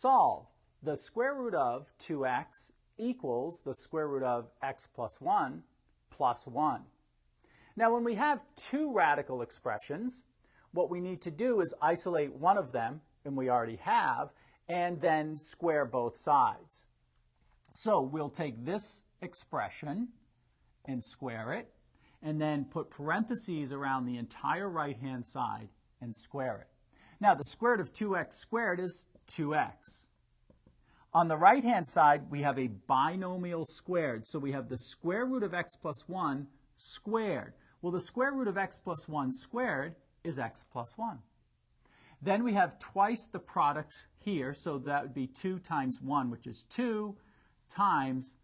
solve. The square root of 2x equals the square root of x plus 1 plus 1. Now, when we have two radical expressions, what we need to do is isolate one of them, and we already have, and then square both sides. So we'll take this expression and square it, and then put parentheses around the entire right-hand side and square it. Now, the square root of 2x squared is 2x. On the right-hand side, we have a binomial squared. So we have the square root of x plus 1 squared. Well, the square root of x plus 1 squared is x plus 1. Then we have twice the product here, so that would be 2 times 1, which is 2, times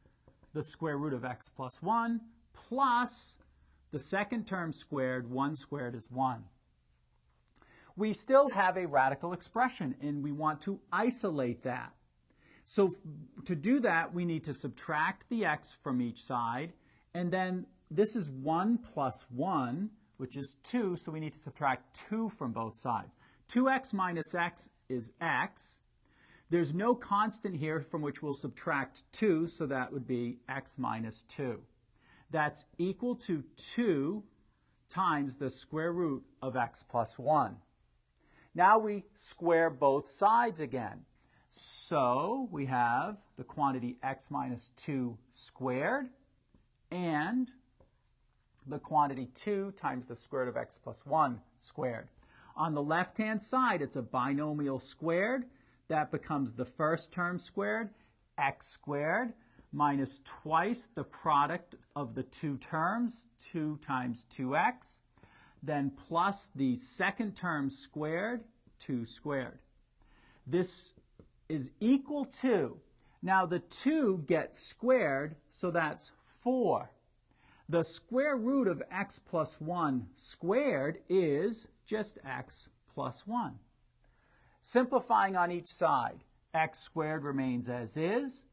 the square root of x plus 1, plus the second term squared. 1 squared is 1. We still have a radical expression, and we want to isolate that. So to do that, we need to subtract the x from each side, and then this is 1 plus 1, which is 2, so we need to subtract 2 from both sides. 2x minus x is x. There's no constant here from which we'll subtract 2, so that would be x minus 2. That's equal to 2 times the square root of x plus 1. Now we square both sides again. So we have the quantity x minus 2 squared and the quantity 2 times the square root of x plus 1 squared. On the left-hand side, it's a binomial squared. That becomes the first term squared, x squared, minus twice the product of the two terms, 2 times 2x, then plus the second term squared, 2 squared. This is equal to, now the 2 gets squared, so that's 4. The square root of x plus 1 squared is just x plus 1. Simplifying on each side, x squared remains as is.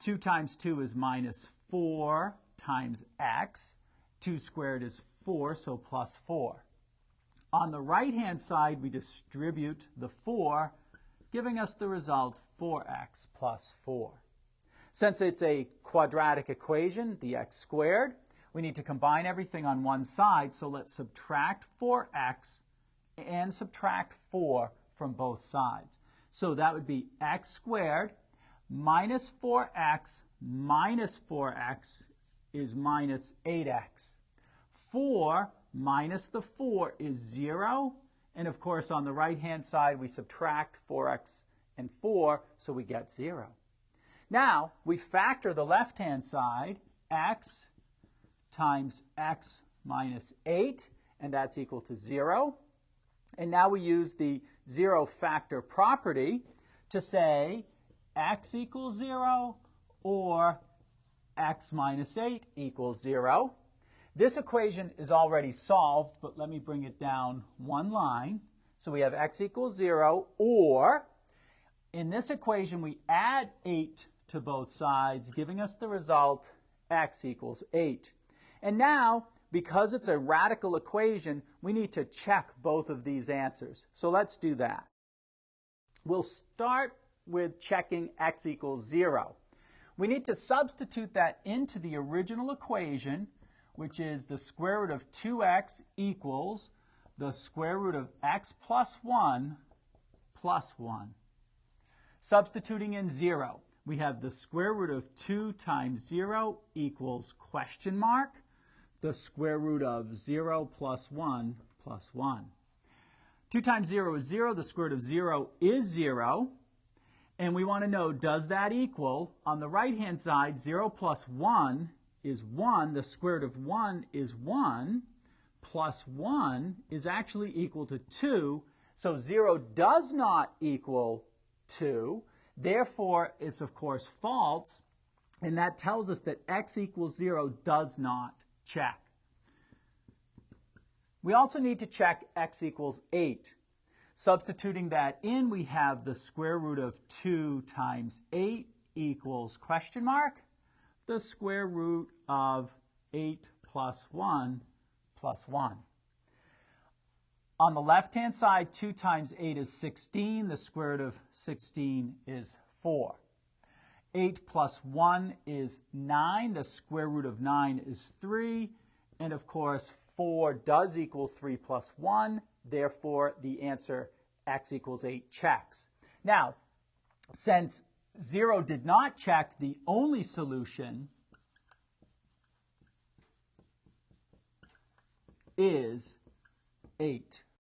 2 times 2 is minus 4 times x. 2 squared is 4, so plus 4. On the right-hand side, we distribute the 4, giving us the result 4x plus 4. Since it's a quadratic equation, the x squared, we need to combine everything on one side, so let's subtract 4x and subtract 4 from both sides. So that would be x squared minus 4x is minus 8x. 4 minus the 4 is 0. And of course, on the right-hand side, we subtract 4x and 4, so we get 0. Now, we factor the left-hand side, x times x minus 8, and that's equal to 0. And now we use the zero factor property to say x equals 0 or x minus 8 equals 0. This equation is already solved, but let me bring it down one line. So we have x equals 0, or in this equation we add 8 to both sides, giving us the result x equals 8. And now, because it's a radical equation, we need to check both of these answers. So let's do that. We'll start with checking x equals 0. We need to substitute that into the original equation, which is the square root of 2x equals the square root of x plus 1 plus 1. Substituting in 0, we have the square root of 2 times 0 equals question mark, the square root of 0 plus 1 plus 1. 2 times 0 is 0. The square root of 0 is 0. And we want to know, does that equal, on the right-hand side, 0 plus 1 is 1. The square root of 1 is 1. Plus 1 is actually equal to 2. So 0 does not equal 2. Therefore, it's, of course, false. And that tells us that x equals 0 does not check. We also need to check x equals 8. Substituting that in, we have the square root of 2 times 8 equals question mark, the square root of 8 plus 1 plus 1. On the left-hand side, 2 times 8 is 16. The square root of 16 is 4. 8 plus 1 is 9. The square root of 9 is 3. And of course, 4 does equal 3 plus 1. Therefore, the answer x equals 8 checks. Now, since 0 did not check, the only solution is 8.